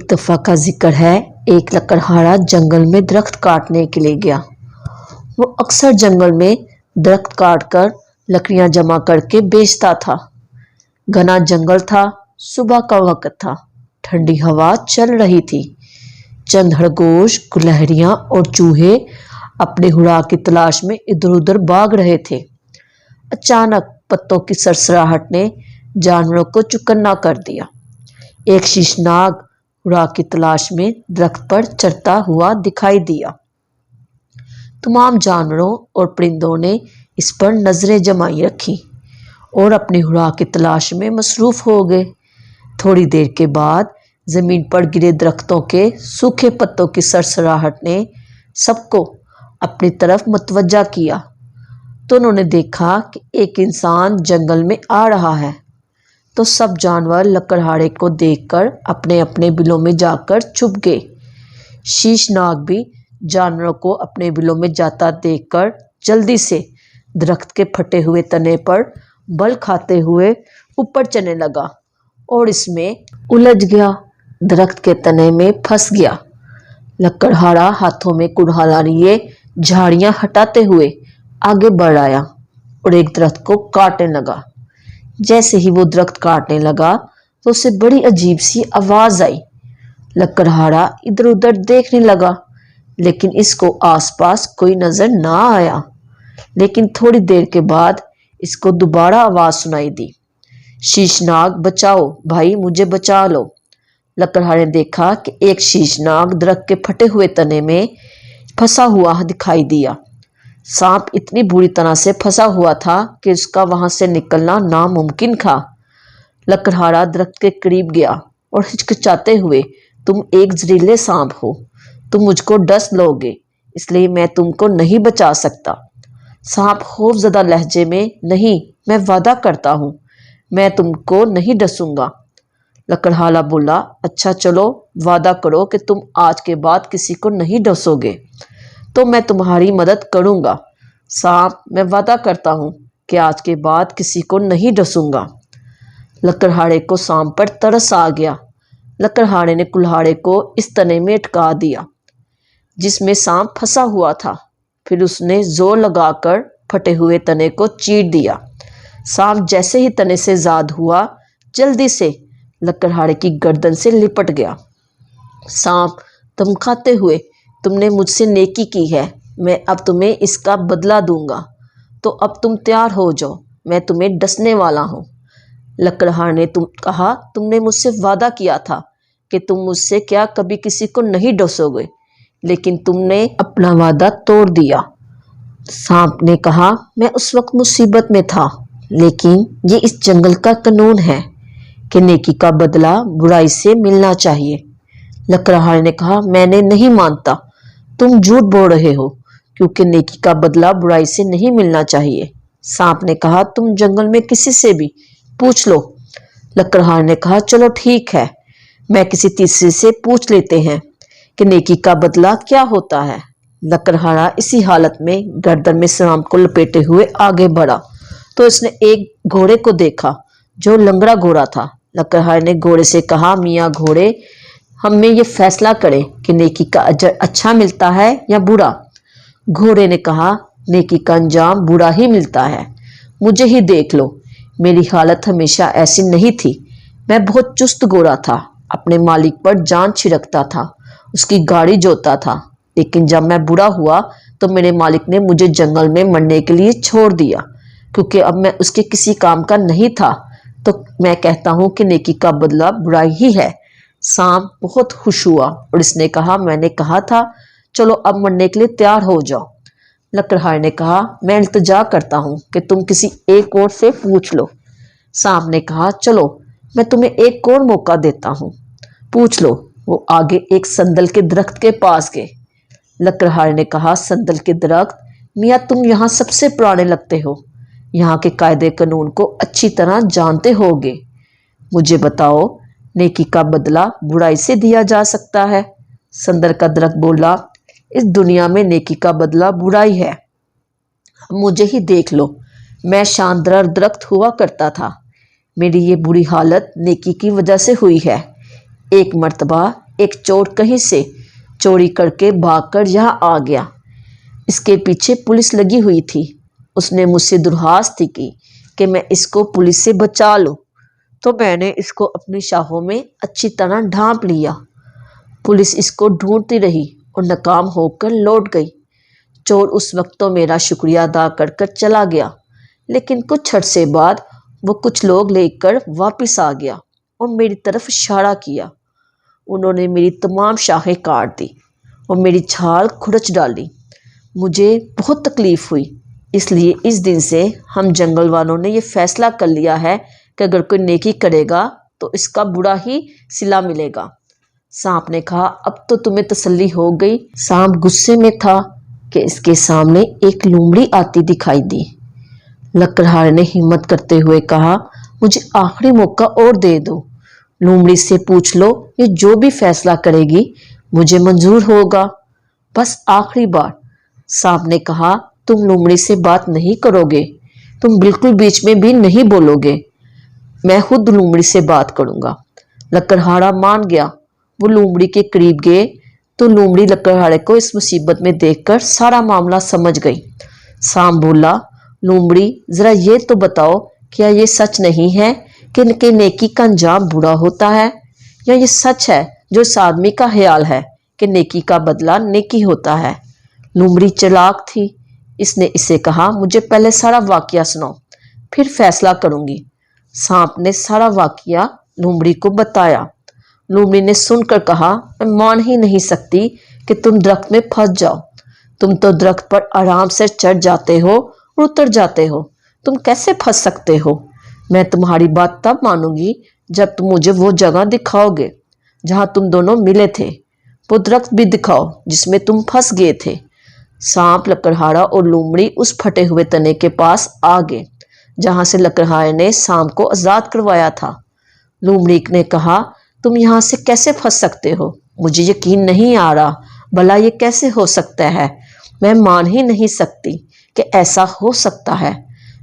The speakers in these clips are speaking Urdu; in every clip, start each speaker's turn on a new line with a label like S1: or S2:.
S1: ایک دفعہ کا ذکر ہے، ایک لکڑہارا جنگل میں درخت کاٹنے کے لیے گیا۔ وہ اکثر جنگل میں درخت کاٹ کر لکڑیاں جمع کر کے بیچتا تھا۔ گھنا جنگل تھا، صبح کا وقت تھا، ٹھنڈی ہوا چل رہی تھی۔ چند خرگوش، گلہریاں اور چوہے اپنے خوراک کی تلاش میں ادھر ادھر بھاگ رہے تھے۔ اچانک پتوں کی سرسراہٹ نے جانوروں کو چوکنا کر دیا۔ ایک شیشناگ خوراک کی تلاش میں درخت پر چڑھتا ہوا دکھائی دیا۔ تمام جانوروں اور پرندوں نے اس پر نظریں جمائی رکھی اور اپنی خوراک کی تلاش میں مصروف ہو گئے۔ تھوڑی دیر کے بعد زمین پر گرے درختوں کے سوکھے پتوں کی سرسراہٹ نے سب کو اپنی طرف متوجہ کیا تو انہوں نے دیکھا کہ ایک انسان جنگل میں آ رہا ہے۔ تو سب جانور لکڑہارے کو دیکھ کر اپنے اپنے بلوں میں جا کر چھپ گئے۔ شیشناگ بھی جانوروں کو اپنے بلوں میں جاتا دیکھ کر جلدی سے درخت کے پھٹے ہوئے تنے پر بل کھاتے ہوئے اوپر چڑھنے لگا اور اس میں الجھ گیا، درخت کے تنے میں پھنس گیا۔ لکڑہارا ہاتھوں میں کلہاڑا لیے جھاڑیاں ہٹاتے ہوئے آگے بڑھ آیا اور ایک درخت کو کاٹنے لگا۔ جیسے ہی وہ درخت کاٹنے لگا تو اسے بڑی عجیب سی آواز آئی۔ لکڑہارا ادھر ادھر دیکھنے لگا لیکن اس کو آس پاس کوئی نظر نہ آیا۔ لیکن تھوڑی دیر کے بعد اس کو دوبارہ آواز سنائی دی، شیشناگ بچاؤ بھائی، مجھے بچا لو۔ لکڑہارے نے دیکھا کہ ایک شیشناگ درخت کے پھٹے ہوئے تنے میں پھنسا ہوا دکھائی دیا۔ سانپ اتنی بری طرح سے پھنسا ہوا تھا کہ اس کا وہاں سے نکلنا ناممکن تھا۔ لکڑہارا درخت کے قریب گیا اور ہچکچاتے ہوئے، تم ایک زہریلے سانپ ہو، تم مجھ کو ڈس لو گے، اس لیے میں تم کو نہیں بچا سکتا۔ سانپ خوف زدہ لہجے میں، نہیں، میں وعدہ کرتا ہوں میں تم کو نہیں ڈسوں گا۔ لکڑہارا بولا، اچھا چلو وعدہ کرو کہ تم آج کے بعد کسی کو نہیں ڈسو گے تو میں تمہاری مدد کروں گا۔ سانپ، میں وعدہ کرتا ہوں کہ آج کے بعد کسی کو نہیں ڈسوں گا۔ لکڑہارے کو سانپ پر ترس آ گیا۔ لکڑہارے نے کلہاڑے کو اس تنے میں اٹکا دیا جس میں سانپ پھنسا ہوا تھا، پھر اس نے زور لگا کر پھٹے ہوئے تنے کو چیر دیا۔ سانپ جیسے ہی تنے سے آزاد ہوا، جلدی سے لکڑہارے کی گردن سے لپٹ گیا۔ سانپ دمکاتے ہوئے، تم نے مجھ سے نیکی کی ہے، میں اب تمہیں اس کا بدلہ دوں گا، تو اب تم تیار ہو جاؤ، میں تمہیں ڈسنے والا ہوں۔ لکڑہارے نے کہا، تم نے مجھ سے وعدہ کیا تھا کہ تم مجھ سے کیا کبھی کسی کو نہیں ڈسو گے، لیکن تم نے اپنا وعدہ توڑ دیا۔ سانپ نے کہا، میں اس وقت مصیبت میں تھا، لیکن یہ اس جنگل کا قانون ہے کہ نیکی کا بدلہ برائی سے ملنا چاہیے۔ لکڑہارے نے کہا، میں نہیں مانتا، تم جھوٹ بول رہے ہو، کیونکہ نیکی کا بدلہ برائی سے نہیں ملنا چاہیے۔ سانپ نے کہا، تم جنگل میں کسی سے بھی پوچھ لو۔ لکڑہارے نے کہا، چلو ٹھیک ہے، میں کسی تیسرے سے پوچھ لیتے ہیں کہ نیکی کا بدلہ کیا ہوتا ہے۔ لکڑہارا اسی حالت میں گردن میں سانپ کو لپیٹے ہوئے آگے بڑھا تو اس نے ایک گھوڑے کو دیکھا جو لنگڑا گھوڑا تھا۔ لکڑہارے نے گھوڑے سے کہا، میاں گھوڑے، ہم میں یہ فیصلہ کریں کہ نیکی کا اجر اچھا ملتا ہے یا برا۔ گھوڑے نے کہا، نیکی کا انجام برا ہی ملتا ہے، مجھے ہی دیکھ لو، میری حالت ہمیشہ ایسی نہیں تھی، میں بہت چست گھوڑا تھا، اپنے مالک پر جان چھڑکتا تھا، اس کی گاڑی جوتا تھا، لیکن جب میں بوڑھا ہوا تو میرے مالک نے مجھے جنگل میں مرنے کے لیے چھوڑ دیا، کیونکہ اب میں اس کے کسی کام کا نہیں تھا، تو میں کہتا ہوں کہ نیکی کا بدلہ برائی ہی ہے۔ سانپ بہت خوش ہوا اور اس نے کہا، میں نے کہا تھا، چلو اب مرنے کے لیے تیار ہو جاؤ۔ لکڑہارے نے کہا، میں التجا کرتا ہوں کہ تم کسی ایک اور سے پوچھ لو۔ سانپ نے کہا، چلو میں تمہیں ایک اور موقع دیتا ہوں، پوچھ لو۔ وہ آگے ایک سندل کے درخت کے پاس گئے۔ لکڑہارے نے کہا، سندل کے درخت، میاں تم یہاں سب سے پرانے لگتے ہو، یہاں کے قاعدے قانون کو اچھی طرح جانتے ہوگے، مجھے بتاؤ، نیکی کا بدلہ برائی سے دیا جا سکتا ہے؟ سندل کا درخت بولا، اس دنیا میں نیکی کا بدلہ برائی ہے، مجھے ہی دیکھ لو، میں شاندار درخت ہوا کرتا تھا، میری یہ بری حالت نیکی کی وجہ سے ہوئی ہے۔ ایک مرتبہ ایک چور کہیں سے چوری کر کے بھاگ کر یہاں آ گیا۔ اس کے پیچھے پولیس لگی ہوئی تھی۔ اس نے مجھ سے درخواست کی کہ میں اس کو پولیس سے بچا لوں، تو میں نے اس کو اپنی شاخوں میں اچھی طرح ڈھانپ لیا۔ پولیس اس کو ڈھونڈتی رہی اور ناکام ہو کر لوٹ گئی۔ چور اس وقت تو میرا شکریہ ادا کر کر چلا گیا، لیکن کچھ عرصے بعد وہ کچھ لوگ لے کر واپس آ گیا اور میری طرف اشارہ کیا۔ انہوں نے میری تمام شاخیں کاٹ دی اور میری چھال کھرچ ڈالی۔ مجھے بہت تکلیف ہوئی، اس لیے اس دن سے ہم جنگل والوں نے یہ فیصلہ کر لیا ہے کہ اگر کوئی نیکی کرے گا تو اس کا برا ہی صلہ ملے گا۔ سانپ نے کہا، اب تو تمہیں تسلی ہو گئی۔ سانپ غصے میں تھا کہ اس کے سامنے ایک لومڑی آتی دکھائی دی۔ لکڑہارے نے ہمت کرتے ہوئے کہا، مجھے آخری موقع اور دے دو۔ لومڑی سے پوچھ لو، یہ جو بھی فیصلہ کرے گی مجھے منظور ہوگا، بس آخری بار۔ سانپ نے کہا، تم لومڑی سے بات نہیں کرو گے، تم بالکل بیچ میں بھی نہیں بولو گے، میں خود لومڑی سے بات کروں گا۔ لکڑہارا مان گیا۔ وہ لومڑی کے قریب گئے تو لومڑی لکڑہارے کو اس مصیبت میں دیکھ کر سارا معاملہ سمجھ گئی۔ سانپ بولا، لومڑی ذرا یہ تو بتاؤ، کیا یہ سچ نہیں ہے کہ نیکی کا انجام برا ہوتا ہے، یا یہ سچ ہے جو اس آدمی کا خیال ہے کہ نیکی کا بدلہ نیکی ہوتا ہے؟ لومڑی چالاک تھی، اس نے اسے کہا، مجھے پہلے سارا واقعہ سناؤ، پھر فیصلہ کروں گی۔ سانپ نے سارا واقعہ لومڑی کو بتایا۔ لومڑی نے سن کر کہا، میں مان ہی نہیں سکتی کہ تم درخت میں پھنس جاؤ۔ تم تو درخت پر آرام سے چڑھ جاتے ہو اور اتر جاتے ہو، تم کیسے پھنس سکتے ہو؟ میں تمہاری بات تب مانوں گی جب تم مجھے وہ جگہ دکھاؤ گے جہاں تم دونوں ملے تھے، وہ درخت بھی دکھاؤ جس میں تم پھنس گئے تھے۔ سانپ، لکڑہارا اور لومڑی اس پھٹے ہوئے تنے کے پاس آ گئے جہاں سے لکڑہارے نے سانپ کو آزاد کروایا تھا۔ لومڑی نے کہا، تم یہاں سے کیسے پھنس سکتے ہو؟ مجھے یقین نہیں آ رہا، بھلا یہ کیسے ہو سکتا ہے؟ میں مان ہی نہیں سکتی کہ ایسا ہو سکتا ہے۔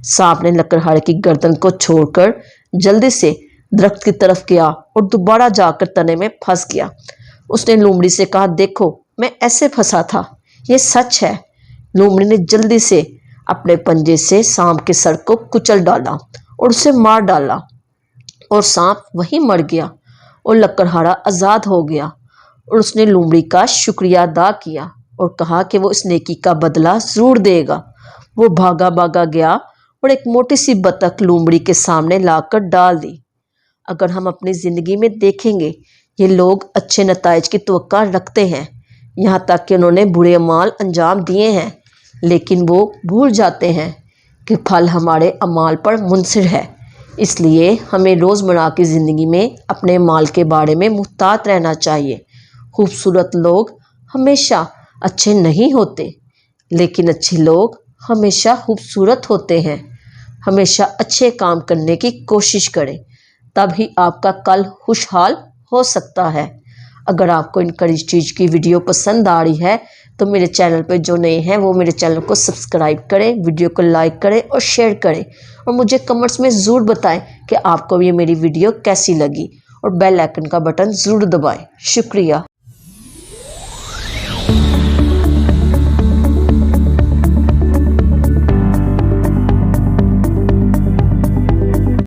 S1: سانپ نے لکڑہارے کی گردن کو چھوڑ کر جلدی سے درخت کی طرف گیا اور دوبارہ جا کر تنے میں پھنس گیا۔ اس نے لومڑی سے کہا، دیکھو میں ایسے پھنسا تھا، یہ سچ ہے۔ لومڑی نے جلدی سے اپنے پنجے سے سانپ کے سر کو کچل ڈالا اور اسے مار ڈالا، اور سانپ وہیں مر گیا اور لکڑہارا آزاد ہو گیا۔ اور اس نے لومڑی کا شکریہ ادا کیا اور کہا کہ وہ اس نیکی کا بدلہ ضرور دے گا۔ وہ بھاگا بھاگا گیا اور ایک موٹی سی بطخ لومڑی کے سامنے لا کر ڈال دی۔ اگر ہم اپنی زندگی میں دیکھیں گے، یہ لوگ اچھے نتائج کی توقع رکھتے ہیں، یہاں تک کہ انہوں نے برے اعمال انجام دیے ہیں، لیکن وہ بھول جاتے ہیں کہ پھل ہمارے اعمال پر منحصر ہے۔ اس لیے ہمیں روزمرہ کی زندگی میں اپنے اعمال کے بارے میں محتاط رہنا چاہیے۔ خوبصورت لوگ ہمیشہ اچھے نہیں ہوتے، لیکن اچھے لوگ ہمیشہ خوبصورت ہوتے ہیں۔ ہمیشہ اچھے کام کرنے کی کوشش کریں، تب ہی آپ کا کل خوشحال ہو سکتا ہے۔ اگر آپ کو انکریج ٹیچ کی ویڈیو پسند آ رہی ہے تو میرے چینل پہ جو نئے ہیں وہ میرے چینل کو سبسکرائب کریں، ویڈیو کو لائک کریں اور شیئر کریں، اور مجھے کمنٹس میں ضرور بتائیں کہ آپ کو یہ میری ویڈیو کیسی لگی، اور بیل آئیکن کا بٹن ضرور دبائیں۔ شکریہ۔